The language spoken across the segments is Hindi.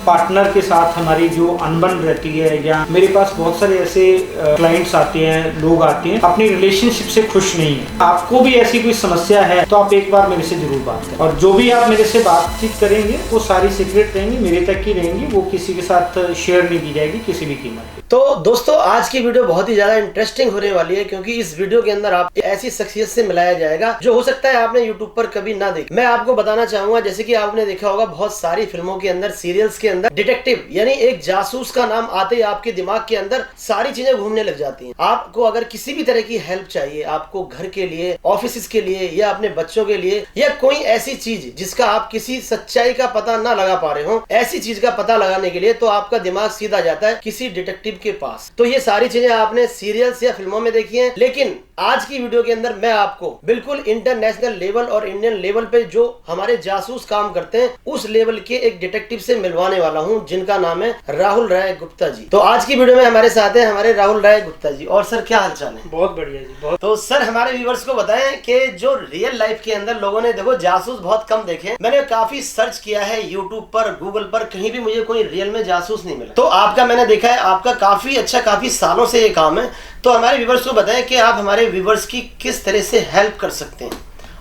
पार्टनर के साथ हमारी जो अनबन रहती है, या मेरे पास बहुत सारे ऐसे क्लाइंट्स आते हैं, लोग आते हैं अपनी रिलेशनशिप से खुश नहीं है। आपको भी ऐसी कोई समस्या है तो आप एक बार मेरे से जरूर बात करें, और जो भी आप मेरे से बातचीत करेंगे वो सारी सीक्रेट रहेंगी, मेरे तक ही रहेंगी, वो किसी के साथ शेयर नहीं की जाएगी किसी भी कीमत पे। तो दोस्तों आज की वीडियो बहुत ही ज्यादा इंटरेस्टिंग होने वाली है, क्योंकि इस वीडियो के अंदर आप ऐसी शख्सियत से मिलाया जाएगा जो हो सकता है आपने यूट्यूब पर कभी ना देखी। मैं आपको बताना चाहूंगा, जैसे कि आपने देखा होगा बहुत सारी फिल्मों के अंदर, सीरियल्स के अंदर डिटेक्टिव यानी एक जासूस का नाम आते ही आपके दिमाग के अंदर सारी चीजें घूमने लग जाती हैं। आपको अगर किसी भी तरह की हेल्प चाहिए, आपको घर के लिए, ऑफिस के लिए, या अपने बच्चों के लिए, या कोई ऐसी चीज जिसका आप किसी सच्चाई का पता ना लगा पा रहे हो, ऐसी चीज का पता लगाने के लिए तो आपका दिमाग सीधा जाता है किसी डिटेक्टिव के पास। तो ये सारी चीजें आपने सीरियल्स या फिल्मों में देखी हैं, लेकिन आज की वीडियो के अंदर मैं आपको बिल्कुल इंटरनेशनल लेवल और इंडियन लेवल पे जो हमारे जासूस काम करते हैं उस लेवल के एक डिटेक्टिव से मिलवाने वाला हूं, जिनका नाम है राहुल राय गुप्ता जी। तो आज की वीडियो में हमारे साथ हैं हमारे राहुल राय गुप्ता जी। और सर क्या हालचाल है? बहुत बढ़िया जी, बहुत। तो सर हमारे व्यूवर्स को बताएं कि जो रियल लाइफ के अंदर लोगों ने देखो जासूस बहुत कम देखे, मैंने काफी सर्च किया है यूट्यूब पर, गूगल पर, कहीं भी मुझे कोई रियल में जासूस नहीं मिला। तो आपका मैंने देखा है, आपका काफी अच्छा, काफी सालों से ये काम है। तो हमारे व्यूवर्स को बताएं कि आप हमारे व्यूवर्स की किस तरह से हेल्प कर सकते हैं,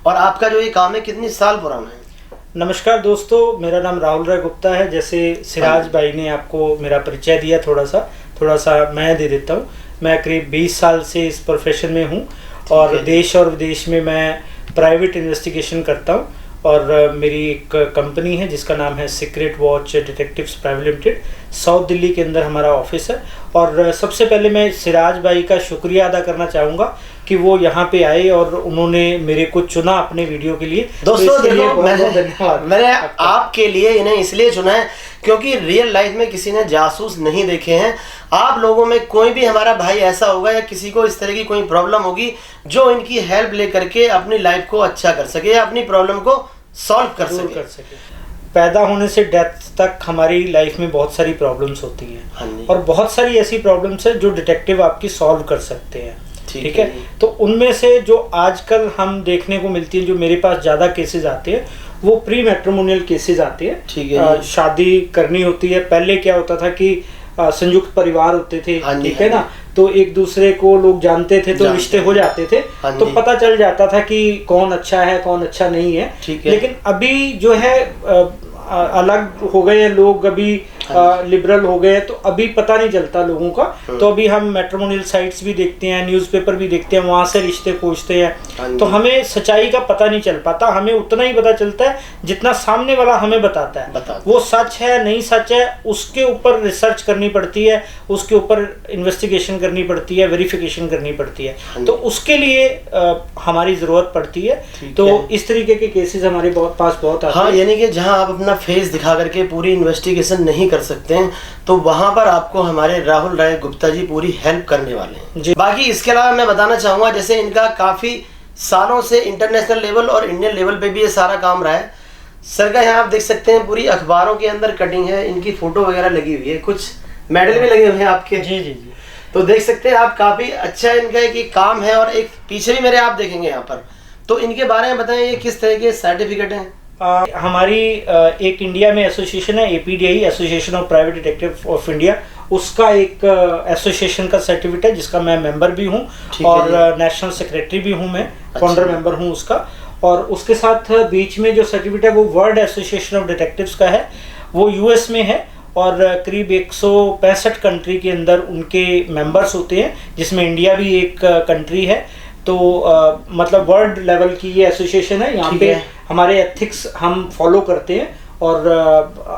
और आपका जो ये काम है कितनी साल पुराना है? नमस्कार दोस्तों, मेरा नाम राहुल राय गुप्ता है। जैसे सिराज भाई ने आपको मेरा परिचय दिया, थोड़ा सा मैं दे देता हूँ। मैं करीब 20 साल से इस प्रोफेशन में हूँ, और देश और विदेश में मैं प्राइवेट इन्वेस्टिगेशन करता हूँ। और मेरी एक कंपनी है जिसका नाम है secret watch detectives private limited, south Delhi के अंदर हमारा ऑफिस है। और सबसे पहले मैं सिराज भाई का शुक्रिया अदा करना चाहूँगा कि वो यहाँ पे आए और उन्होंने मेरे को चुना अपने वीडियो के लिए। दोस्तों तो देखो, मैंने आपके लिए इन्हें इसलिए चुना है क्योंकि रियल लाइफ में किसी ने जासूस नहीं देखे हैं। आप लोगों में कोई भी हमारा भाई ऐसा होगा या किसी को इस तरह की कोई प्रॉब्लम होगी जो इनकी हेल्प लेकर के अपनी लाइफ को अच्छा कर सके या अपनी प्रॉब्लम को सॉल्व कर सके। पैदा होने से डेथ तक हमारी लाइफ में बहुत सारी प्रॉब्लम्स होती हैं, और बहुत सारी ऐसी प्रॉब्लम्स है जो डिटेक्टिव आपकी सॉल्व कर सकते हैं। ठीक है, तो उनमें से जो आजकल हम देखने को मिलती है, जो मेरे पास ज़्यादा केसेस आते हैं, वो प्री मैट्रिमोनियल केसेस आते हैं। ठीक है, शादी करनी होती है। पहले क्या होता था कि संयुक्त परिवार होते थे, ठीक है ना, तो एक दूसरे को लोग जानते थे, तो रिश्ते हो जाते थे, तो पता चल जाता था कि कौन अच्छा है कौन अच्छा नहीं है। लेकिन अभी जो है अलग हो गए हैं लोग, अभी लिबरल हो गए, तो अभी पता नहीं चलता लोगों का। तो अभी हम मैट्रिमोनियल साइट्स भी देखते हैं, न्यूज़पेपर भी देखते हैं, वहां से रिश्ते खोजते हैं, तो हमें सच्चाई का पता नहीं चल पाता। हमें उतना ही पता चलता है जितना सामने वाला हमें बताता है। वो सच है नहीं सच है उसके ऊपर रिसर्च करनी पड़ती है, उसके ऊपर इन्वेस्टिगेशन करनी पड़ती है, वेरिफिकेशन करनी पड़ती है, तो उसके लिए हमारी जरूरत पड़ती है। तो इस तरीके के केसेस हमारे पास बहुत आते हैं। यानी कि जहां आप अपना फेस दिखा करके पूरी इन्वेस्टिगेशन नहीं कर सकते हैं, तो वहां पर आपको हमारे राहुल राय गुप्ता जी पूरी हेल्प करने वाले हैं जी। बाकी इसके अलावा मैं बताना चाहूंगा, जैसे इनका काफी सालों से इंटरनेशनल लेवल और इंडियन लेवल पे भी ये सारा काम रहा है। सर का यहाँ आप देख सकते हैं पूरी अखबारों के अंदर कटिंग है, इनकी फोटो वगैरह लगी हुई है, कुछ मेडल भी लगे हुए हैं आपके। जी जी जी, तो देख सकते हैं आप, काफी अच्छा इनका एक काम है। और एक पीछे भी मेरे आप देखेंगे यहाँ पर, तो इनके बारे में बताएं ये किस तरह के सर्टिफिकेट हैं? हमारी एक इंडिया में एसोसिएशन है, APDI, association of private detective of India, उसका एक एसोसिएशन का सर्टिफिकेट है जिसका मैं मेंबर भी हूँ, और नेशनल सेक्रेटरी भी हूँ, मैं फाउंडर मेंबर हूँ उसका। और उसके साथ बीच में जो सर्टिफिकेट है वो वर्ल्ड एसोसिएशन ऑफ डिटेक्टिव्स का है, वो US में है, और करीब 165 कंट्री के अंदर उनके मेंबर्स होते हैं, जिसमें इंडिया भी एक कंट्री है। तो मतलब वर्ल्ड लेवल की ये एसोसिएशन है। यहाँ पे हमारे एथिक्स हम फॉलो करते हैं और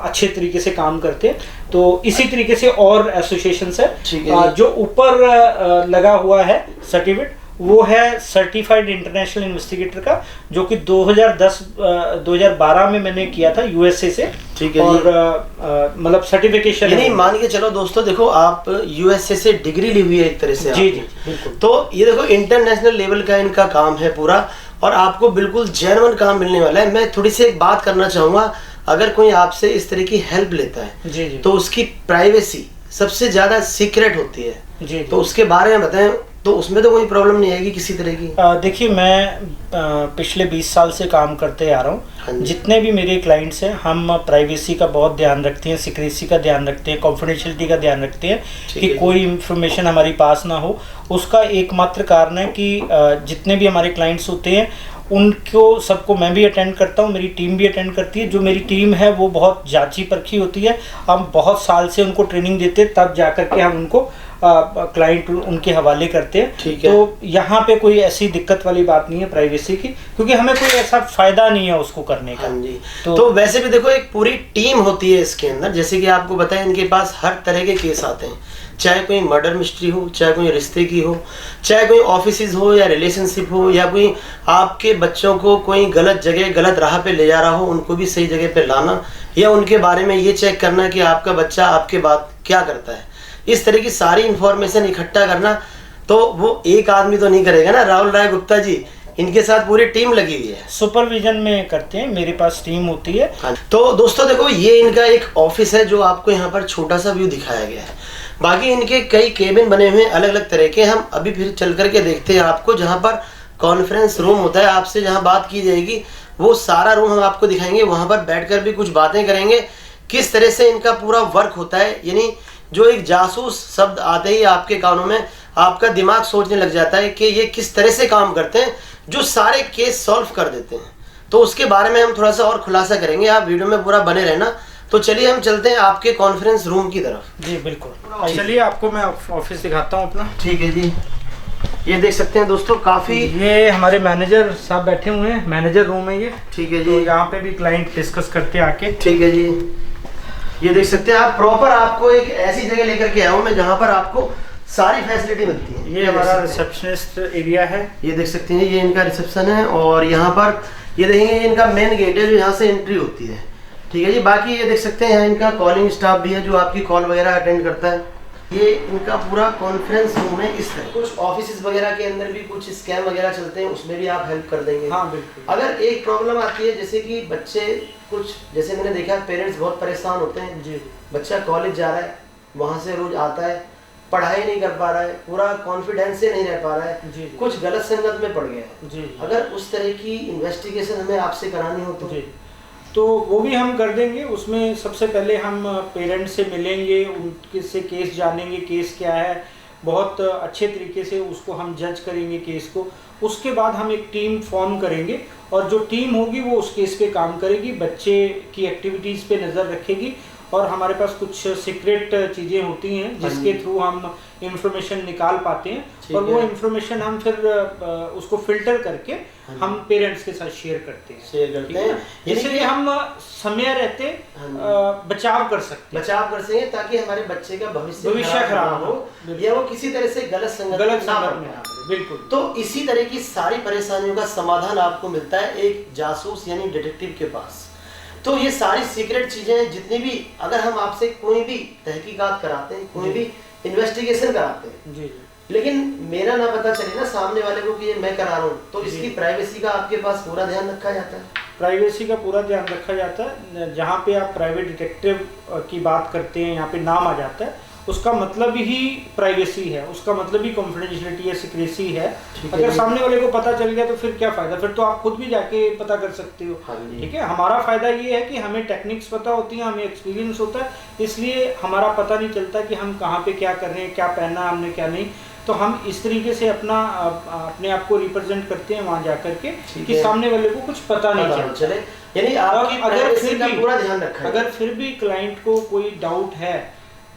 अच्छे तरीके से काम करते हैं। तो इसी तरीके से और एसोसिएशंस है। जो ऊपर लगा हुआ है सर्टिफिकेट, वो है सर्टिफाइड इंटरनेशनल इन्वेस्टिगेटर का, जो कि 2012 में मैंने किया था USA से। ठीक है, और मतलब सर्टिफिकेशन यानी मान के चलो दोस्तों, देखो आप USA से डिग्री ली हुई है एक तरह से। जी जी बिल्कुल। तो ये देखो इंटरनेशनल लेवल का इनका काम है पूरा, और आपको बिल्कुल जेन्युइन काम मिलने वाला है। मैं थोड़ी सी एक बात करना चाहूंगा, अगर कोई आपसे इस तरह की हेल्प लेता है जी जी, तो उसकी प्राइवेसी सबसे ज्यादा सीक्रेट होती है। जी, तो उसके बारे में बताएं, तो उसमें तो कोई प्रॉब्लम नहीं आएगी किसी तरह की? देखिए, मैं पिछले 20 साल से काम करते आ रहा हाँ हूँ। जी। जितने भी मेरे क्लाइंट्स हैं, हम प्राइवेसी का बहुत ध्यान रखते हैं, सिक्रेसी का ध्यान रखते हैं, कॉन्फिडेंशियलिटी का ध्यान रखते हैं ठीक कि है जी। कोई इन्फॉर्मेशन हमारी पास ना हो। उसका एकमात्र कारण है कि जितने भी हमारे क्लाइंट्स होते हैं उनको सबको मैं भी अटेंड करता हूँ, मेरी टीम भी अटेंड करती है। जो मेरी टीम है वो बहुत जांची परखी होती है। हम बहुत साल से उनको ट्रेनिंग देते हैं, तब जाकर के हम उनको क्लाइंट उनके हवाले करते हैं। ठीक है। तो यहाँ पे कोई ऐसी दिक्कत वाली बात नहीं है प्राइवेसी की, क्योंकि हमें कोई ऐसा फायदा नहीं है उसको करने का। हाँ जी। तो वैसे भी देखो, एक पूरी टीम होती है इसके अंदर। जैसे कि आपको बताया, इनके पास हर तरह के केस आते हैं, चाहे कोई मर्डर मिस्ट्री हो, चाहे कोई रिश्ते की हो, चाहे कोई ऑफिस हो या रिलेशनशिप हो, या कोई आपके बच्चों को कोई गलत जगह गलत राह पे ले जा रहा हो, उनको भी सही जगह पे लाना, या उनके बारे में ये चेक करना कि आपका बच्चा आपके बाद क्या करता है। इस तरह की सारी इंफॉर्मेशन इकट्ठा करना तो वो एक आदमी तो नहीं करेगा ना। राहुल राय गुप्ता जी, इनके साथ पूरी टीम लगी हुई है। सुपरविजन में करते हैं, मेरे पास टीम होती है। हाँ। तो दोस्तों देखो, ये इनका एक ऑफिस है जो आपको यहाँ पर छोटा सा व्यू दिखाया गया है। बाकी इनके कई केबिन बने हुए हैं अलग अलग तरह के। हम अभी फिर चल करके देखते हैं आपको, जहाँ पर कॉन्फ्रेंस रूम होता है, आपसे जहाँ बात की जाएगी वो सारा रूम हम आपको दिखाएंगे। वहाँ पर बैठकर भी कुछ बातें करेंगे, किस तरह से इनका पूरा वर्क होता है। यानी जो एक जासूस शब्द आते ही आपके कानों में आपका दिमाग सोचने लग जाता है कि ये किस तरह से काम करते हैं, जो सारे केस सॉल्व कर देते हैं। तो उसके बारे में हम थोड़ा सा और खुलासा करेंगे, आप वीडियो में पूरा बने रहना। तो चलिए हम चलते हैं आपके कॉन्फ्रेंस रूम की तरफ। जी बिल्कुल, चलिए आपको मैं ऑफिस दिखाता हूँ अपना। ठीक है जी। ये देख सकते हैं दोस्तों, काफी ये हमारे मैनेजर साहब बैठे हुए हैं, मैनेजर रूम है ये। ठीक है तो जी। यहाँ पे भी क्लाइंट डिस्कस करते हैं आके। ठीक है जी। ये देख सकते हैं आप, प्रॉपर आपको एक ऐसी जगह लेकर के आया हूँ मैं जहाँ पर आपको सारी फैसिलिटी मिलती है। ये हमारा रिसेप्शनिस्ट एरिया है। ये देख सकते हैं, ये इनका रिसेप्शन है। और यहाँ पर ये देखेंगे, ये इनका मेन गेट है जो यहाँ से एंट्री होती है। ठीक है जी। बाकी ये देख सकते हैं, यहाँ इनका कॉलिंग स्टाफ भी है जो आपकी कॉल वगैरह अटेंड करता है। ये इनका पूरा कॉन्फ्रेंस रूम है। इस तरह कुछ ऑफिस वगैरह के अंदर भी कुछ स्कैम वगैरह चलते हैं, उसमें भी आप हेल्प कर देंगे। हाँ बिल्कुल। अगर एक प्रॉब्लम आती है, जैसे कि बच्चे कुछ, जैसे मैंने देखा पेरेंट्स बहुत परेशान होते हैं जी। बच्चा कॉलेज जा रहा है, वहाँ से रोज आता है, पढ़ाई नहीं कर पा रहा है, पूरा कॉन्फिडेंस से नहीं रह पा रहा है, जी। कुछ गलत संगत में पड़ गया है। जी। अगर उस तरह की इन्वेस्टिगेशन हमें आपसे करानी हो तो वो भी हम कर देंगे। उसमें सबसे पहले हम पेरेंट्स से मिलेंगे, उनके से केस जानेंगे, केस क्या है, बहुत अच्छे तरीके से उसको हम जज करेंगे केस को। उसके बाद हम एक टीम फॉर्म करेंगे और जो टीम होगी वो उस केस पे काम करेगी, बच्चे की एक्टिविटीज़ पे नज़र रखेगी। और हमारे पास कुछ सीक्रेट चीज़ें होती हैं जिसके थ्रू हम इंफॉर्मेशन निकाल पाते हैं, और वो इंफॉर्मेशन हम फिर उसको फिल्टर करके हम पेरेंट्स के साथ शेयर करते हैं। इसलिए हम समय रहते बचाव कर सकते हैं ताकि हमारे बच्चे का भविष्य खराब हो, या वो किसी तरह से गलत संगत में ना पड़े। बिल्कुल। तो इसी तरह की सारी परेशानियों का समाधान आपको मिलता है एक जासूस यानी डिटेक्टिव के पास। तो ये सारी सीक्रेट चीजें जितनी भी, अगर हम आपसे कोई भी तहकीकात कराते हैं, कोई भी इन्वेस्टिगेशन कराते हैं, जी, लेकिन मेरा ना पता चले ना सामने वाले को कि ये मैं करा रहा हूँ, तो इसकी प्राइवेसी का आपके पास पूरा ध्यान रखा जाता है। प्राइवेसी का पूरा ध्यान रखा जाता है। जहाँ पे आप प्राइवेट डिटेक्टिव की बात करते हैं, यहाँ पे नाम आ जाता है, उसका मतलब ही प्राइवेसी है, उसका मतलब ही कॉन्फिडेंशियलिटी है, सिक्रेसी है। अगर सामने वाले को पता चल गया तो फिर क्या फायदा, फिर तो आप खुद भी जाके पता कर सकते हो। ठीक है। हमारा फायदा ये है कि हमें टेक्निक्स पता होती हैं, हमें एक्सपीरियंस होता है, इसलिए हमारा पता नहीं चलता कि हम कहाँ पे क्या कर रहे हैं, क्या पहनना हमने क्या नहीं। तो हम इस तरीके से अपने आप को रिप्रेजेंट करते हैं वहाँ जाकर के कि सामने वाले को कुछ पता नहीं चले। यानी आपकी प्राइवेसी का पूरा ध्यान रखा है। अगर फिर भी क्लाइंट को कोई डाउट है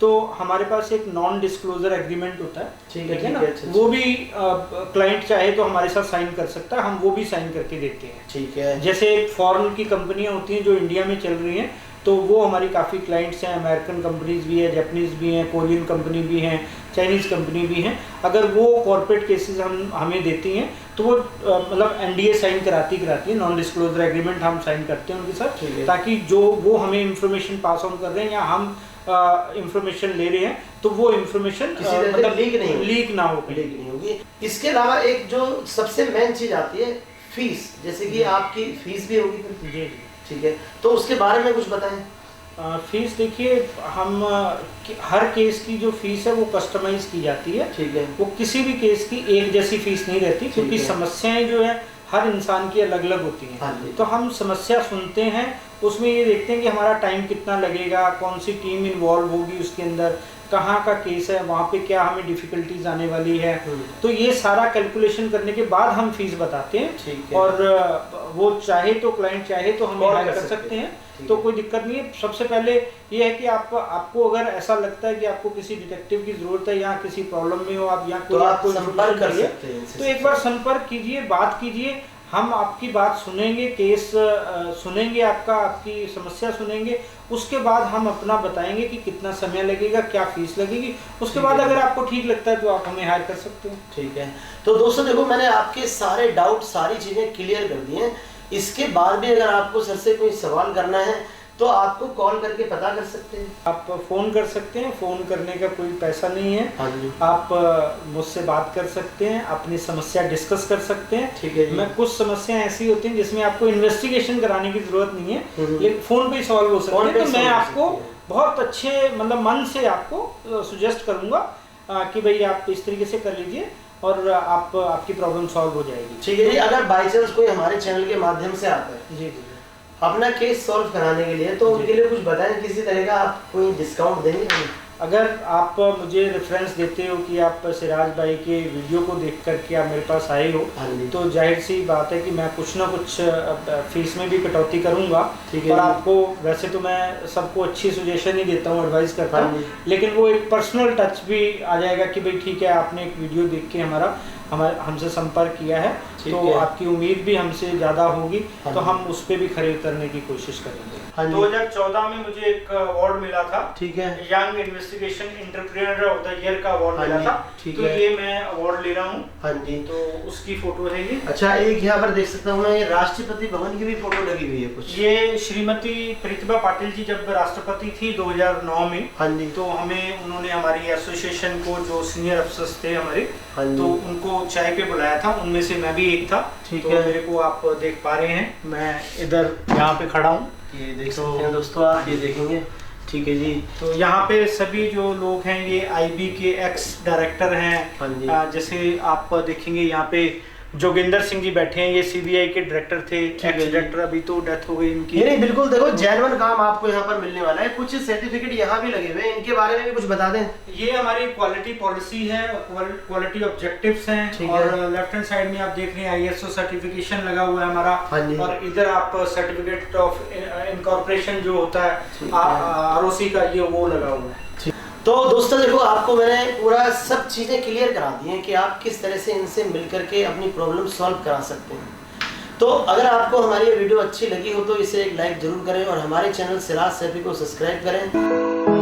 तो हमारे पास एक नॉन डिस्क्लोजर एग्रीमेंट होता है। ठीक है ना। वो भी क्लाइंट चाहे तो हमारे साथ साइन कर सकता है, हम वो भी साइन करके देते हैं। ठीक है। जैसे फॉरेन की कंपनियां होती हैं जो इंडिया में चल रही हैं, तो वो हमारी काफ़ी क्लाइंट्स हैं। अमेरिकन कंपनीज भी है, जापानीज़ भी हैं, कोरियन कंपनी भी हैं, चाइनीज़ कंपनी भी हैं। अगर वो कॉर्पोरेट केसेस हमें देती हैं तो वो मतलब NDA साइन कराती है, नॉन डिस्क्लोजर एग्रीमेंट हम साइन करते हैं उनके साथ, ताकि जो वो हमें इंफॉर्मेशन पास ऑन कर रहे हैं या हम इंफॉर्मेशन ले रहे हैं तो वो इंफॉर्मेशन मतलब लीक ना हो, लीक नहीं होगी। इसके अलावा एक जो सबसे मेन चीज आती है फीस, जैसे कि आपकी फीस भी होगी। जी। ठीक है। तो उसके बारे में कुछ बताएं। फीस देखिए, हम हर केस की जो फीस है वो कस्टमाइज की जाती है। ठीक है। वो किसी भी केस की एक जैसी फीस नहीं रहती, क्योंकि समस्याएं जो है हर इंसान की अलग अलग होती हैं। हाँ तो हम समस्या सुनते हैं, उसमें ये देखते हैं कि हमारा टाइम कितना लगेगा, कौन सी टीम इन्वॉल्व होगी उसके अंदर, कहाँ का केस है, वहाँ पे क्या हमें डिफ़िकल्टीज आने वाली है। तो ये सारा कैलकुलेशन करने के बाद हम फीस बताते हैं। ठीक है। और वो चाहे तो क्लाइंट चाहे तो हमें हायर कर सकते हैं, तो कोई दिक्कत नहीं है। सबसे पहले ये है कि आपको अगर ऐसा लगता है कि आपको किसी डिटेक्टिव की ज़रूरत है या किसी प्रॉब्लम में हो आप, या तो आप कोई संपर्क कर सकते हैं, तो एक बार संपर्क कीजिए, बात कीजिए, हम आपकी बात सुनेंगे, केस सुनेंगे, आपकी समस्या सुनेंगे, उसके बाद हम अपना बताएंगे कि कितना समय लगेगा, क्या फीस लगेगी। उसके बाद अगर आपको ठीक लगता है तो आप हमें हायर कर सकते हैं। ठीक है। तो दोस्तों देखो, मैंने आपके सारे डाउट, सारी चीज़ें क्लियर कर दी हैं। इसके बाद भी अगर आपको सर से कोई सवाल करना है तो आपको कॉल करके पता कर सकते हैं, आप फ़ोन कर सकते हैं, फ़ोन करने का कोई पैसा नहीं है। हाँ जी। आप मुझसे बात कर सकते हैं, अपनी समस्या डिस्कस कर सकते हैं। ठीक है जी। मैं कुछ समस्याएं ऐसी होती हैं जिसमें आपको इन्वेस्टिगेशन कराने की ज़रूरत नहीं है, लेकिन फ़ोन पे ही सॉल्व हो सकती है। तो मैं आपको बहुत अच्छे मतलब मन से आपको सुजेस्ट करूँगा कि भाई आप इस तरीके से कर लीजिए और आपकी प्रॉब्लम सॉल्व हो जाएगी। ठीक है जी। अगर बाई चांस कोई हमारे चैनल के माध्यम से आता है जी जी अपना केस सॉल्व कराने के लिए, तो उनके लिए कुछ बताएं, किसी तरह का आप कोई डिस्काउंट देंगे? अगर आप मुझे रेफरेंस देते हो कि आप सिराज भाई के वीडियो को देख कर के आप मेरे पास आए हो, तो जाहिर सी बात है कि मैं कुछ ना कुछ फीस में भी कटौती करूंगा। और आपको वैसे तो मैं सबको अच्छी सुजेशन ही देता हूँ, एडवाइस करता हूँ, लेकिन वो एक पर्सनल टच भी आ जाएगा कि भाई ठीक है, आपने एक वीडियो देख के हमसे संपर्क किया है, तो आपकी उम्मीद भी हमसे ज़्यादा होगी, तो हम उस पर भी खरे उतरने की कोशिश करेंगे। 2014 में मुझे एक अवार्ड मिला था। ठीक है। Young investigation entrepreneur of the year का अवार्ड मिला था। तो ये मैं अवार्ड ले रहा हूँ। हाँ जी। तो उसकी फोटो है ये। अच्छा, एक यहाँ पर देख सकता हूँ मैं, राष्ट्रपति भवन की भी फोटो लगी हुई है कुछ। ये श्रीमती प्रतिभा पाटिल जी जब राष्ट्रपति थी 2009 में, हाँ जी, तो हमें उन्होंने हमारी एसोसिएशन को, जो सीनियर अफसर्स थे हमारे, तो उनको चाय पे बुलाया था, उनमें से मैं भी एक था। तो मेरे को आप देख पा रहे हैं, मैं इधर यहाँ पे खड़ा हूँ, ये देख सकते हैं दोस्तों, आप ये देखेंगे। ठीक है जी। तो यहाँ पे सभी जो लोग हैं ये आईबी के एक्स डायरेक्टर हैं। जैसे आप देखेंगे यहाँ पे जोगिंदर सिंह जी बैठे हैं, ये सीबीआई के डायरेक्टर थे, एक्स डायरेक्टर, अभी तो डेथ हो गई इनकी। नहीं बिल्कुल, देखो जेन्युइन काम आपको यहाँ पर मिलने वाला है। कुछ सर्टिफिकेट यहाँ भी लगे हुए हैं, इनके बारे में भी कुछ बता दें। ये हमारी क्वालिटी पॉलिसी है, क्वालिटी ऑब्जेक्टिव्स हैं, और लेफ्ट हैंड साइड में आप देख रहे हैं आईएसओ सर्टिफिकेशन लगा हुआ है हमारा, और इधर आप सर्टिफिकेट ऑफ इनकॉर्पोरेशन जो होता है आरओसी का, ये वो लगा हुआ है। तो दोस्तों देखो, आपको मैंने पूरा सब चीज़ें क्लियर करा दी हैं कि आप किस तरह से इनसे मिल करके अपनी प्रॉब्लम सॉल्व करा सकते हैं। तो अगर आपको हमारी ये वीडियो अच्छी लगी हो तो इसे एक लाइक जरूर करें और हमारे चैनल सिराज सैफी को सब्सक्राइब करें।